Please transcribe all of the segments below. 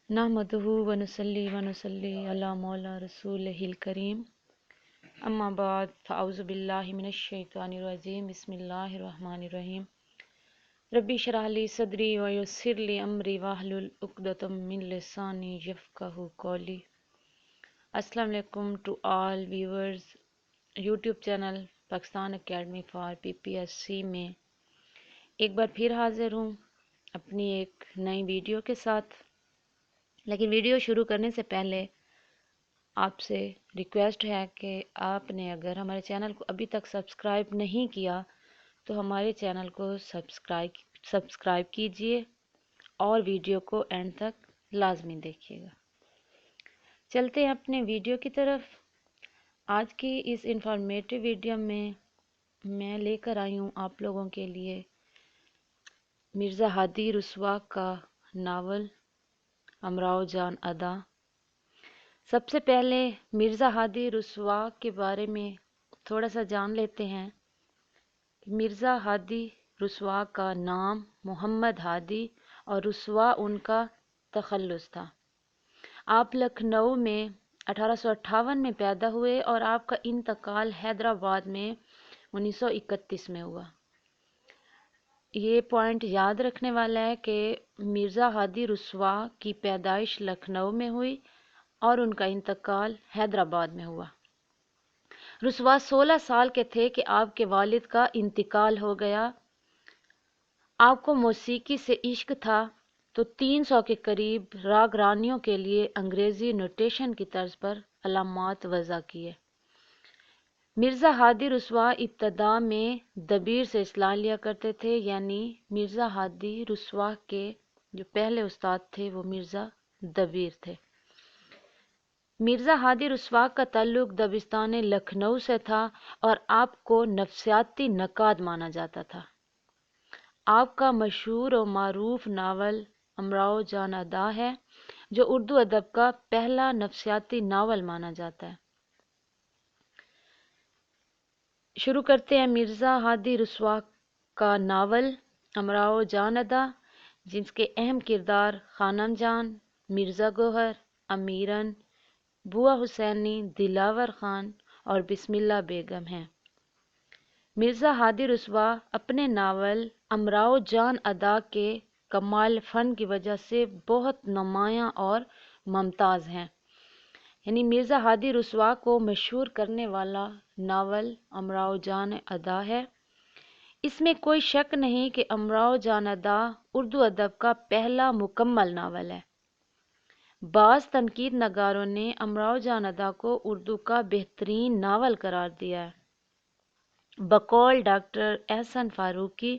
नहमदुहु व नुसल्ली अला मौला रसूलिहिल करीम अम्मा बाद फ़अऊज़ु बिल्लाहि मिनश शैतानिर रजीम बिस्मिल्लाहिर रहमानिर रहीम रब्बी शरह ली सदरी व यस्सिर ली अमरी वाहलुल उक़दतम मिन लिसानी यफ़क़हू क़ौली। अस्सलाम वालेकुम to all viewers. YouTube channel Pakistan academy for PPSC में एक बार फिर हाज़िर हूँ अपनी एक नई वीडियो के साथ। लेकिन वीडियो शुरू करने से पहले आपसे रिक्वेस्ट है कि आपने अगर हमारे चैनल को अभी तक सब्सक्राइब नहीं किया तो हमारे चैनल को सब्सक्राइब कीजिए और वीडियो को एंड तक लाजमी देखिएगा। चलते हैं अपने वीडियो की तरफ। आज की इस इंफॉर्मेटिव वीडियो में मैं लेकर आई हूँ आप लोगों के लिए मिर्ज़ा हादी रुस्वा का नावल अमराओ जान अदा। सबसे पहले मिर्ज़ा हादी रुस्वा के बारे में थोड़ा सा जान लेते हैं। मिर्ज़ा हादी रुस्वा का नाम मोहम्मद हादी और रुस्वा उनका तखल्लुस था। आप लखनऊ में 1858 में पैदा हुए और आपका इंतकाल हैदराबाद में 1931 में हुआ। ये पॉइंट याद रखने वाला है कि मिर्ज़ा हादी रुस्वा की पैदाइश लखनऊ में हुई और उनका इंतकाल हैदराबाद में हुआ। रुस्वा 16 साल के थे कि आपके वालिद का इंतकाल हो गया। आपको मौसीकी से इश्क था तो 300 के करीब राग रानियों के लिए अंग्रेज़ी नोटेशन की तर्ज पर अलामात वज़ा किए। मिर्ज़ा हादी रुस्वा इब्तदा में दबीर से इस्लाह लिया करते थे, यानी मिर्ज़ा हादी रुस्वा के जो पहले उस्ताद थे वो मिर्ज़ा दबीर थे। मिर्ज़ा हादी रुस्वा का ताल्लुक दबिस्तान लखनऊ से था और आपको नफ्सियाती नकाद माना जाता था। आपका मशहूर और मारूफ नावल अमराओ जान अदा है जो उर्दू अदब का पहला नफ्सियाती नावल माना जाता है। शुरू करते हैं मिर्ज़ा हादी रुस्वा का नावल अमराओ जान अदा, जिसके अहम किरदार खानम जान, मिर्ज़ा गोहर, अमीरन, बुआ हुसैनी, दिलावर खान और बिस्मिल्ला बेगम हैं। मिर्ज़ा हादी रुस्वा अपने नावल अमराओ जान अदा के कमाल फ़न की वजह से बहुत नुमायाँ और मुमताज़ हैं। यानी मिर्ज़ा हादी रुस्वा को मशहूर करने वाला नावल अमराओ जान अदा है। इसमें कोई शक नहीं कि अमराओ जान अदा उर्दू अदब का पहला मुकम्मल नावल है। बाज़ तनकीद नगारों ने अमराओ जान अदा को उर्दू का बेहतरीन नावल करार दिया है। बकौल डॉक्टर एहसन फारूकी,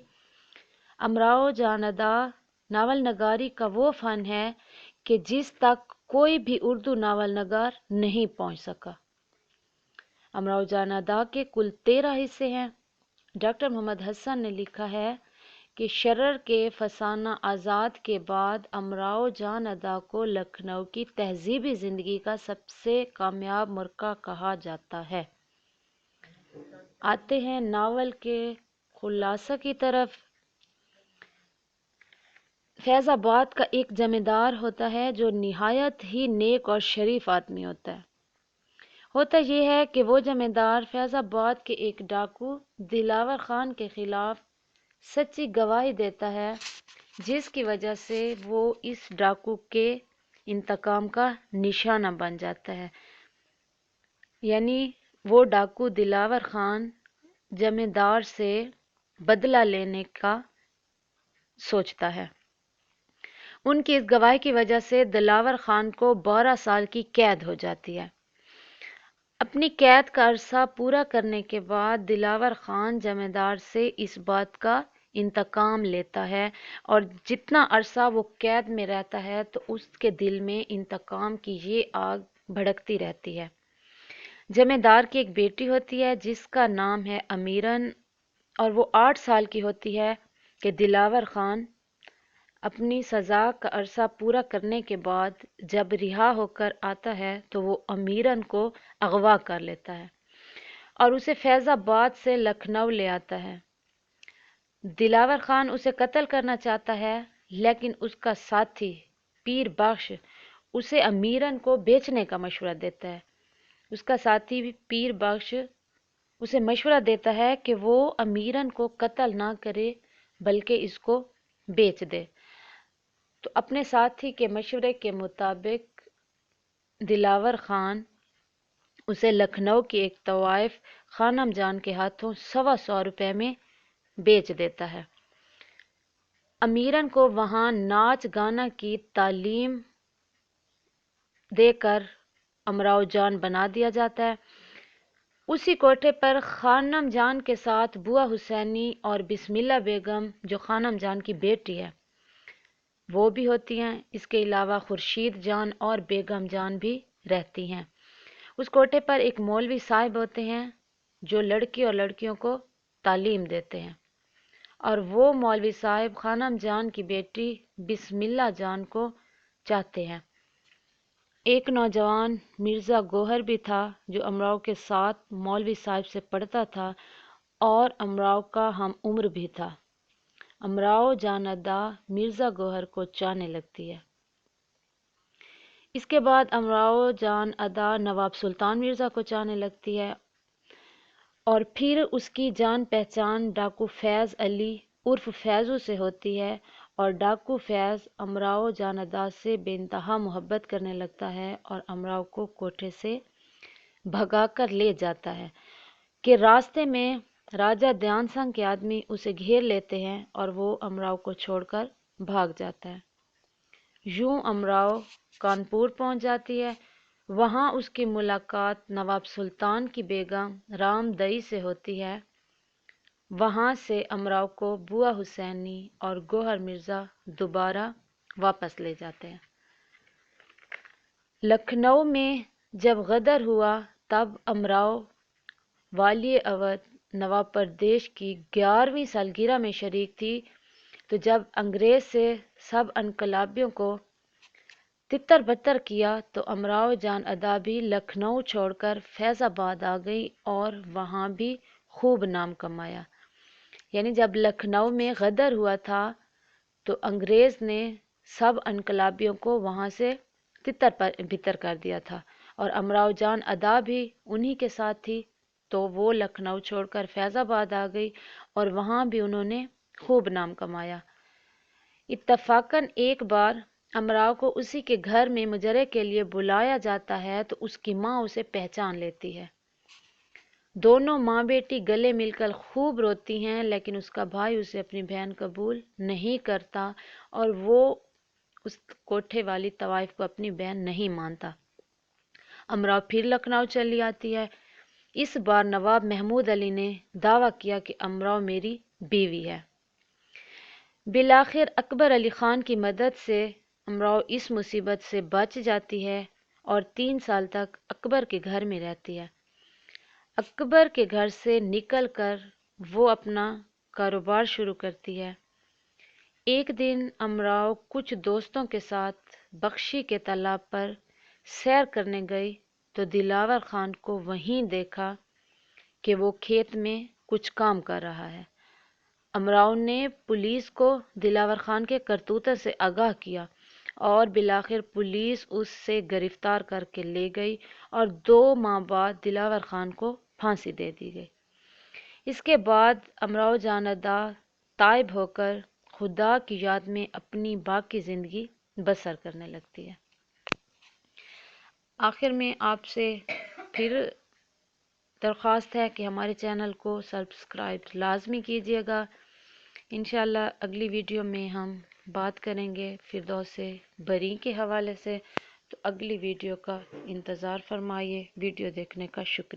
अमराओ जान अदा नावल नगारी का वो फ़न है कि जिस तक कोई भी उर्दू नावल नगार नहीं पहुंच सका। अमराओ जान अदा के कुल 13 हिस्से हैं। डॉक्टर मोहम्मद हसन ने लिखा है कि शरर के फसाना आज़ाद के बाद अमराओ जान अदा को लखनऊ की तहजीबी ज़िंदगी का सबसे कामयाब मुर्का कहा जाता है। आते हैं नावल के खुलासा की तरफ। फैज़ाबाद का एक जमींदार होता है जो निहायत ही नेक और शरीफ आदमी होता है। होता यह है कि वो जमींदार फैज़ाबाद के एक डाकू दिलावर खान के खिलाफ सच्ची गवाही देता है, जिसकी वजह से वो इस डाकू के इंतकाम का निशाना बन जाता है। यानी वो डाकू दिलावर खान जमींदार से बदला लेने का सोचता है। उनकी इस गवाही की वजह से दिलावर खान को 12 साल की कैद हो जाती है। अपनी कैद का अरसा पूरा करने के बाद दिलावर खान जमींदार से इस बात का इंतकाम लेता है और जितना अरसा वो कैद में रहता है तो उसके दिल में इंतकाम की ये आग भड़कती रहती है। जमींदार की एक बेटी होती है जिसका नाम है अमीरन और वो 8 साल की होती है कि दिलावर खान अपनी सज़ा का अरसा पूरा करने के बाद जब रिहा होकर आता है तो वो अमीरन को अगवा कर लेता है और उसे फैज़ाबाद से लखनऊ ले आता है। दिलावर खान उसे कत्ल करना चाहता है, लेकिन उसका साथी پیر بخش اسے امیرن کو بیچنے کا مشورہ دیتا ہے۔ اس کا ساتھی بھی پیر بخش اسے مشورہ دیتا ہے کہ وہ امیرن کو قتل نہ کرے بلکہ اس کو بیچ دے۔ تو اپنے ساتھی کے مشورے کے مطابق دلاور خان اسے لکھنؤ کی ایک طوائف خانم جان کے ہاتھوں 125 روپے میں بیچ دیتا ہے۔ امیرن کو وہاں ناچ گانا کی تعلیم دے کر امراؤ جان بنا دیا جاتا ہے۔ اسی کوٹھے پر خانم جان کے ساتھ بوا حسینی اور بسم اللہ بیگم جو خانم جان کی بیٹی ہے وہ بھی ہوتی ہیں۔ اس کے علاوہ خورشید جان اور بیگم جان بھی رہتی ہیں۔ اس کوٹھے پر ایک مولوی صاحب ہوتے ہیں جو لڑکی اور لڑکیوں کو تعلیم دیتے ہیں، اور وہ مولوی صاحب خانم جان کی بیٹی بسم اللہ جان کو چاہتے ہیں۔ ایک نوجوان مرزا گوہر بھی تھا جو امراؤ کے ساتھ مولوی صاحب سے پڑھتا تھا اور امراؤ کا ہم عمر بھی تھا۔ امراؤ جان ادا مرزا گوہر کو چاہنے لگتی ہے۔ اس کے بعد امراؤ جان ادا نواب سلطان مرزا کو چاہنے لگتی ہے، اور پھر اس کی جان پہچان ڈاکو فیض علی عرف فیضو سے ہوتی ہے، اور ڈاکو فیض امراؤ جان ادا سے بے انتہا محبت کرنے لگتا ہے اور امراؤ کو کوٹھے سے بھگا کر لے جاتا ہے کہ راستے میں راجہ دیان سنگھ کے آدمی اسے گھیر لیتے ہیں اور وہ امراؤ کو چھوڑ کر بھاگ جاتا ہے۔ یوں امراؤ کانپور پہنچ جاتی ہے۔ وہاں اس کی ملاقات نواب سلطان کی بیگم رام دئی سے ہوتی ہے۔ وہاں سے امراؤ کو بوا حسینی اور گوہر مرزا دوبارہ واپس لے جاتے ہیں۔ لکھنؤ میں جب غدر ہوا تب امراؤ والی اودھ نواب پردیش کی 11ویں سالگرہ میں شریک تھی۔ تو جب انگریز سے سب انقلابیوں کو تتر بتر کیا تو امراؤ جان ادا بھی لکھنؤ چھوڑ کر فیض آباد آ گئی اور وہاں بھی خوب نام کمایا۔ یعنی جب لکھنؤ میں غدر ہوا تھا تو انگریز نے سب انقلابیوں کو وہاں سے تتر بتر کر دیا تھا، اور امراؤ جان ادا بھی انہی کے ساتھ تھی، تو وہ لکھنؤ چھوڑ کر فیض آباد آ گئی اور وہاں بھی انہوں نے خوب نام کمایا۔ اتفاقاً ایک بار امراؤ کو اسی کے گھر میں مجرے کے لیے بلایا جاتا ہے تو اس کی ماں اسے پہچان لیتی ہے۔ دونوں ماں بیٹی گلے مل کر خوب روتی ہیں، لیکن اس کا بھائی اسے اپنی بہن قبول نہیں کرتا اور وہ اس کوٹھے والی طوائف کو اپنی بہن نہیں مانتا۔ امراؤ پھر لکھنؤ چلی آتی ہے۔ اس بار نواب محمود علی نے دعویٰ کیا کہ امراؤ میری بیوی ہے۔ بالآخر اکبر علی خان کی مدد سے امراؤ اس مصیبت سے بچ جاتی ہے اور 3 سال تک اکبر کے گھر میں رہتی ہے۔ اکبر کے گھر سے نکل کر وہ اپنا کاروبار شروع کرتی ہے۔ ایک دن امراؤ کچھ دوستوں کے ساتھ بخشی کے تالاب پر سیر کرنے گئی تو دلاور خان کو وہیں دیکھا کہ وہ کھیت میں کچھ کام کر رہا ہے۔ امراؤ نے پولیس کو دلاور خان کے کرتوتوں سے آگاہ کیا اور بالآخر پولیس اس سے گرفتار کر کے لے گئی اور 2 ماہ بعد دلاور خان کو پھانسی دے دی گئی۔ اس کے بعد امراؤ جان ادا تائب ہو کر خدا کی یاد میں اپنی باقی زندگی بسر کرنے لگتی ہے۔ آخر میں آپ سے پھر درخواست ہے کہ ہمارے چینل کو سبسکرائب لازمی کیجیے گا۔ انشاءاللہ اگلی ویڈیو میں ہم بات کریں گے فردوس بری کے حوالے سے، تو اگلی ویڈیو کا انتظار فرمائیے۔ ویڈیو دیکھنے کا شکریہ۔